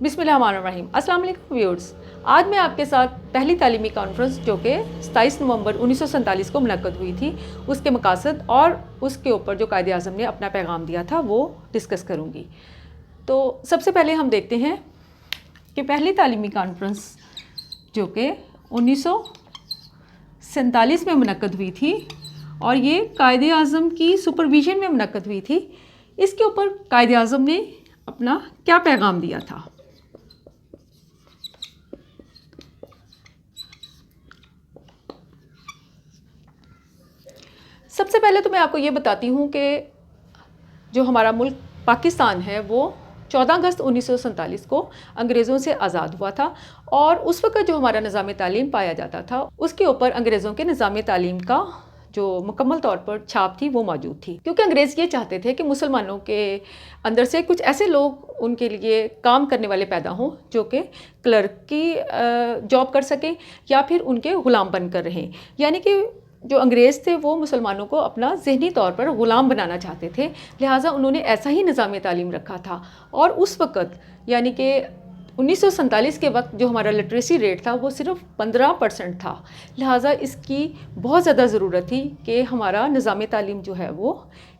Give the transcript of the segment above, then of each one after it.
بسم اللہ الرحمن الرحیم۔ السلام علیکم ویورز، آج میں آپ کے ساتھ پہلی تعلیمی کانفرنس جو کہ 27 نومبر 1947 کو منعقد ہوئی تھی، اس کے مقاصد اور اس کے اوپر جو قائد اعظم نے اپنا پیغام دیا تھا وہ ڈسکس کروں گی۔ تو سب سے پہلے ہم دیکھتے ہیں کہ پہلی تعلیمی کانفرنس جو کہ 1947 میں منعقد ہوئی تھی اور یہ قائد اعظم کی سپرویژن میں منعقد ہوئی تھی، اس کے اوپر قائد اعظم نے اپنا کیا پیغام دیا تھا۔ سب سے پہلے تو میں آپ کو یہ بتاتی ہوں کہ جو ہمارا ملک پاکستان ہے وہ 14 اگست 1947 کو انگریزوں سے آزاد ہوا تھا، اور اس وقت جو ہمارا نظام تعلیم پایا جاتا تھا اس کے اوپر انگریزوں کے نظام تعلیم کا جو مکمل طور پر چھاپ تھی وہ موجود تھی، کیونکہ انگریز یہ چاہتے تھے کہ مسلمانوں کے اندر سے کچھ ایسے لوگ ان کے لیے کام کرنے والے پیدا ہوں جو کہ کلرک کی جاب کر سکیں یا پھر ان کے غلام بن کر رہیں، یعنی کہ جو انگریز تھے وہ مسلمانوں کو اپنا ذہنی طور پر غلام بنانا چاہتے تھے، لہٰذا انہوں نے ایسا ہی نظام تعلیم رکھا تھا۔ اور اس وقت یعنی کہ 1947 کے وقت جو ہمارا لٹریسی ریٹ تھا وہ صرف 15% تھا، لہٰذا اس کی بہت زیادہ ضرورت تھی کہ ہمارا نظام تعلیم جو ہے وہ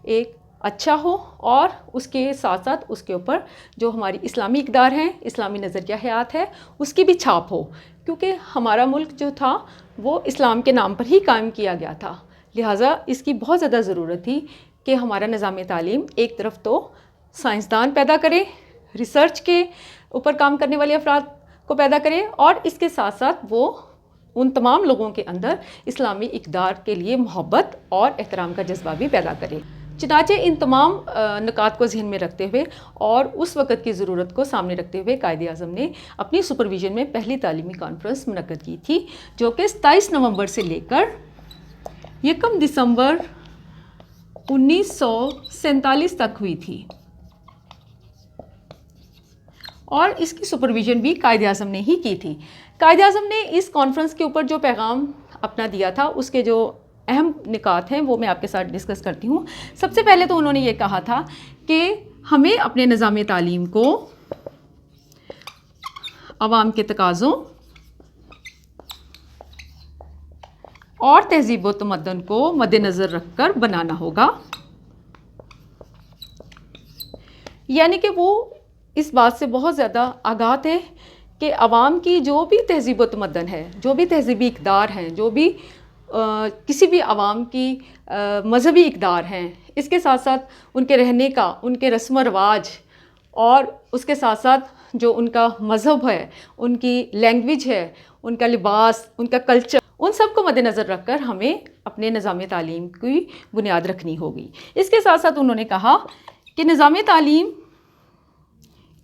ایک اچھا ہو، اور اس کے ساتھ ساتھ اس کے اوپر جو ہماری اسلامی اقدار ہیں، اسلامی نظریہ حیات ہے، اس کی بھی چھاپ ہو، کیونکہ ہمارا ملک جو تھا وہ اسلام کے نام پر ہی قائم کیا گیا تھا، لہٰذا اس کی بہت زیادہ ضرورت تھی کہ ہمارا نظام تعلیم ایک طرف تو سائنسدان پیدا کرے، ریسرچ کے اوپر کام کرنے والے افراد کو پیدا کرے، اور اس کے ساتھ ساتھ وہ ان تمام لوگوں کے اندر اسلامی اقدار کے لیے محبت اور احترام کا جذبہ بھی پیدا کرے۔ چنانچہ ان تمام نکات کو ذہن میں رکھتے ہوئے اور اس وقت کی ضرورت کو سامنے رکھتے ہوئے قائد اعظم نے اپنی سپرویژن میں پہلی تعلیمی کانفرنس منعقد کی تھی، جو کہ 27 نومبر سے لے کر 1 دسمبر 1947 تک ہوئی تھی، اور اس کی سپرویژن بھی قائد اعظم نے ہی کی تھی۔ قائد اعظم نے اس کانفرنس کے اوپر جو پیغام اپنا دیا تھا اس کے جو اہم نکات ہیں وہ میں آپ کے ساتھ ڈسکس کرتی ہوں۔ سب سے پہلے تو انہوں نے یہ کہا تھا کہ ہمیں اپنے نظام تعلیم کو عوام کے تقاضوں اور تہذیب و تمدن کو مد نظر رکھ کر بنانا ہوگا، یعنی کہ وہ اس بات سے بہت زیادہ آگاہ تھے کہ عوام کی جو بھی تہذیب و تمدن ہے، جو بھی تہذیبی اقدار ہیں، جو بھی کسی بھی عوام کی مذہبی اقدار ہیں، اس کے ساتھ ساتھ ان کے رہنے کا، ان کے رسم و رواج، اور اس کے ساتھ ساتھ جو ان کا مذہب ہے، ان کی لینگویج ہے، ان کا لباس، ان کا کلچر، ان سب کو مد نظر رکھ کر ہمیں اپنے نظام تعلیم کی بنیاد رکھنی ہوگی۔ اس کے ساتھ ساتھ انہوں نے کہا کہ نظام تعلیم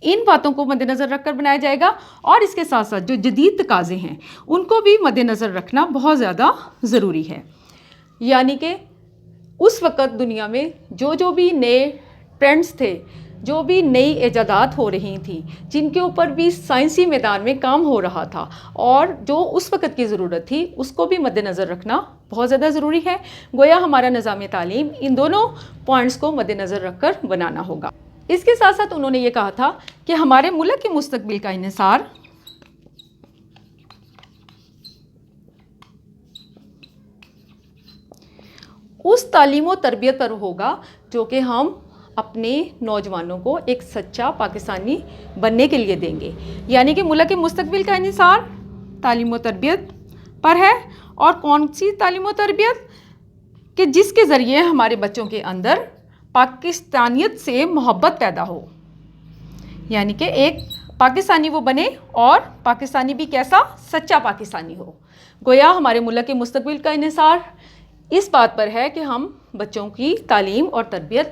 ان باتوں کو مد نظر رکھ کر بنایا جائے گا، اور اس کے ساتھ ساتھ جو جدید تقاضے ہیں ان کو بھی مد نظر رکھنا بہت زیادہ ضروری ہے، یعنی کہ اس وقت دنیا میں جو بھی نئے ٹرینڈز تھے، جو بھی نئی ایجادات ہو رہی تھیں، جن کے اوپر بھی سائنسی میدان میں کام ہو رہا تھا، اور جو اس وقت کی ضرورت تھی اس کو بھی مد نظر رکھنا بہت زیادہ ضروری ہے۔ گویا ہمارا نظام تعلیم ان دونوں پوائنٹس کو مد نظر رکھ کر بنانا ہوگا۔ اس کے ساتھ ساتھ انہوں نے یہ کہا تھا کہ ہمارے ملک کے مستقبل کا انحصار اس تعلیم و تربیت پر ہوگا جو کہ ہم اپنے نوجوانوں کو ایک سچا پاکستانی بننے کے لیے دیں گے، یعنی کہ ملک کے مستقبل کا انحصار تعلیم و تربیت پر ہے۔ اور کون سی تعلیم و تربیت؟ کہ جس کے ذریعے ہمارے بچوں کے اندر پاکستانیت سے محبت پیدا ہو، یعنی کہ ایک پاکستانی وہ بنے، اور پاکستانی بھی کیسا؟ سچا پاکستانی ہو۔ گویا ہمارے ملک کے مستقبل کا انحصار اس بات پر ہے کہ ہم بچوں کی تعلیم اور تربیت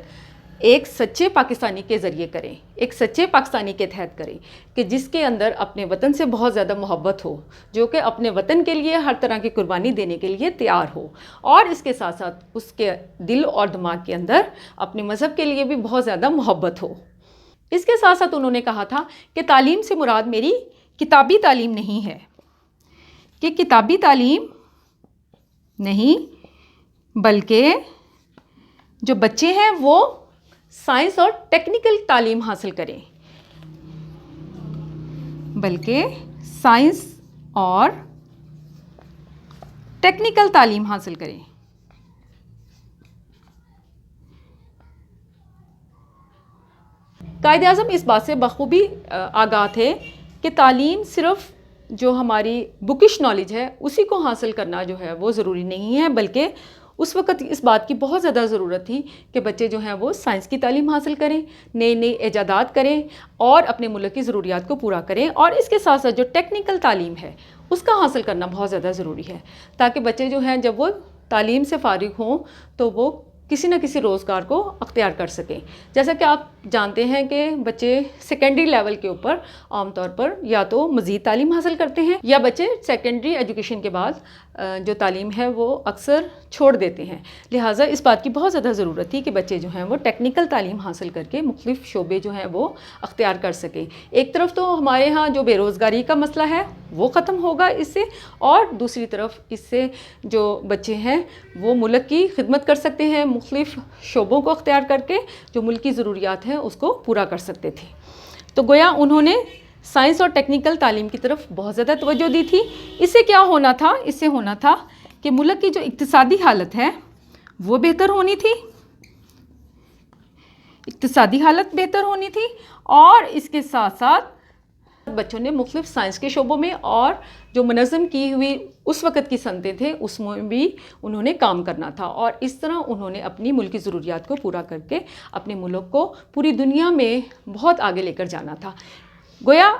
ایک سچے پاکستانی کے ذریعے کریں، ایک سچے پاکستانی کے تحت کریں، کہ جس کے اندر اپنے وطن سے بہت زیادہ محبت ہو، جو کہ اپنے وطن کے لیے ہر طرح کی قربانی دینے کے لیے تیار ہو، اور اس کے ساتھ ساتھ اس کے دل اور دماغ کے اندر اپنے مذہب کے لیے بھی بہت زیادہ محبت ہو۔ اس کے ساتھ ساتھ انہوں نے کہا تھا کہ تعلیم سے مراد میری کتابی تعلیم نہیں ہے، کہ کتابی تعلیم نہیں بلکہ جو بچے ہیں وہ سائنس اور ٹیکنیکل تعلیم حاصل کریں، بلکہ سائنس اور ٹیکنیکل تعلیم حاصل کریں۔ قائد اعظم اس بات سے بخوبی آگاہ تھے کہ تعلیم صرف جو ہماری بکش نالج ہے اسی کو حاصل کرنا جو ہے وہ ضروری نہیں ہے، بلکہ اس وقت اس بات کی بہت زیادہ ضرورت تھی کہ بچے جو ہیں وہ سائنس کی تعلیم حاصل کریں، نئے نئے ایجادات کریں اور اپنے ملک کی ضروریات کو پورا کریں، اور اس کے ساتھ ساتھ جو ٹیکنیکل تعلیم ہے اس کا حاصل کرنا بہت زیادہ ضروری ہے، تاکہ بچے جو ہیں جب وہ تعلیم سے فارغ ہوں تو وہ کسی نہ کسی روزگار کو اختیار کر سکیں۔ جیسا کہ آپ جانتے ہیں کہ بچے سیکنڈری لیول کے اوپر عام طور پر یا تو مزید تعلیم حاصل کرتے ہیں، یا بچے سیکنڈری ایجوکیشن کے بعد جو تعلیم ہے وہ اکثر چھوڑ دیتے ہیں۔ لہٰذا اس بات کی بہت زیادہ ضرورت تھی کہ بچے جو ہیں وہ ٹیکنیکل تعلیم حاصل کر کے مختلف شعبے جو ہیں وہ اختیار کر سکیں۔ ایک طرف تو ہمارے ہاں جو بے روزگاری کا مسئلہ ہے وہ ختم ہوگا اس سے، اور دوسری طرف اس سے جو بچے ہیں وہ ملک کی خدمت کر سکتے ہیں، مختلف شعبوں کو اختیار کر کے جو ملک کی ضروریات ہیں اس کو پورا کر سکتے تھے۔ تو گویا انہوں نے سائنس اور ٹیکنیکل تعلیم کی طرف بہت زیادہ توجہ دی تھی۔ اس سے کیا ہونا تھا؟ اس سے ہونا تھا کہ ملک کی جو اقتصادی حالت ہے وہ بہتر ہونی تھی، اقتصادی حالت بہتر ہونی تھی، اور اس کے ساتھ ساتھ بچوں نے مختلف سائنس کے شعبوں میں اور جو منظم کی ہوئی اس وقت کی صنعتیں تھے اس میں بھی انہوں نے کام کرنا تھا، اور اس طرح انہوں نے اپنی ملکی ضروریات کو پورا کر کے اپنے ملک کو پوری دنیا میں بہت آگے لے کر جانا تھا۔ گویا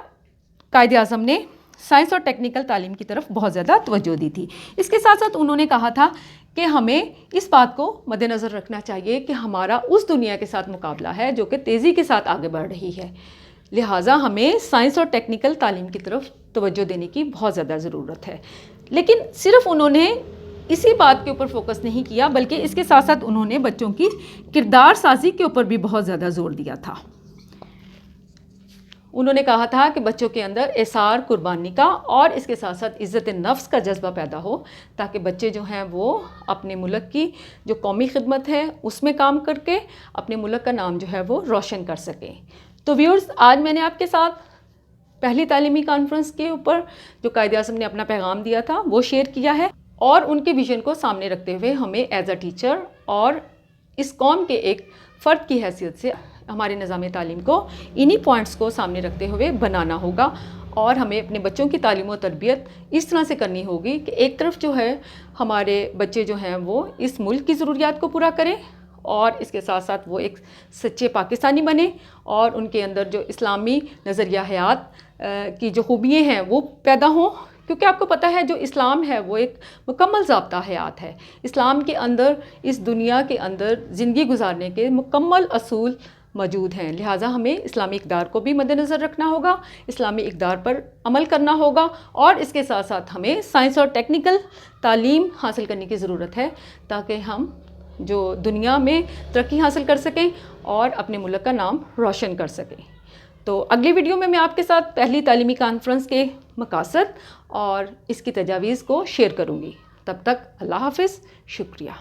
قائد اعظم نے سائنس اور ٹیکنیکل تعلیم کی طرف بہت زیادہ توجہ دی تھی۔ اس کے ساتھ ساتھ انہوں نے کہا تھا کہ ہمیں اس بات کو مد نظر رکھنا چاہیے کہ ہمارا اس دنیا کے ساتھ مقابلہ ہے جو کہ تیزی کے ساتھ آگے بڑھ رہی ہے، لہٰذا ہمیں سائنس اور ٹیکنیکل تعلیم کی طرف توجہ دینے کی بہت زیادہ ضرورت ہے۔ لیکن صرف انہوں نے اسی بات کے اوپر فوکس نہیں کیا، بلکہ اس کے ساتھ ساتھ انہوں نے بچوں کی کردار سازی کے اوپر بھی بہت زیادہ زور دیا تھا۔ انہوں نے کہا تھا کہ بچوں کے اندر ایثار قربانی کا اور اس کے ساتھ ساتھ عزت نفس کا جذبہ پیدا ہو، تاکہ بچے جو ہیں وہ اپنے ملک کی جو قومی خدمت ہے اس میں کام کر کے اپنے ملک کا نام جو ہے وہ روشن کر سکیں۔ تو ویورز، آج میں نے آپ کے ساتھ پہلی تعلیمی کانفرنس کے اوپر جو قائد اعظم نے اپنا پیغام دیا تھا وہ شیئر کیا ہے، اور ان کے ویژن کو سامنے رکھتے ہوئے ہمیں ایز اے ٹیچر اور اس قوم کے ایک فرد کی حیثیت سے ہمارے نظام تعلیم کو انہی پوائنٹس کو سامنے رکھتے ہوئے بنانا ہوگا، اور ہمیں اپنے بچوں کی تعلیم و تربیت اس طرح سے کرنی ہوگی کہ ایک طرف جو ہے ہمارے بچے جو ہیں وہ اس ملک کی ضروریات کو پورا کریں، اور اس کے ساتھ ساتھ وہ ایک سچے پاکستانی بنیں، اور ان کے اندر جو اسلامی نظریہ حیات کی جو خوبیاں ہیں وہ پیدا ہوں، کیونکہ آپ کو پتہ ہے جو اسلام ہے وہ ایک مکمل ضابطہ حیات ہے۔ اسلام کے اندر اس دنیا کے اندر زندگی گزارنے کے مکمل اصول موجود ہیں، لہٰذا ہمیں اسلامی اقدار کو بھی مد نظر رکھنا ہوگا، اسلامی اقدار پر عمل کرنا ہوگا، اور اس کے ساتھ ساتھ ہمیں سائنس اور ٹیکنیکل تعلیم حاصل کرنے کی ضرورت ہے، تاکہ ہم جو دنیا میں ترقی حاصل کر سکیں اور اپنے ملک کا نام روشن کر سکیں۔ تو اگلی ویڈیو میں آپ کے ساتھ پہلی تعلیمی کانفرنس کے مقاصد اور اس کی تجاویز کو شیئر کروں گی۔ تب تک اللہ حافظ، شکریہ۔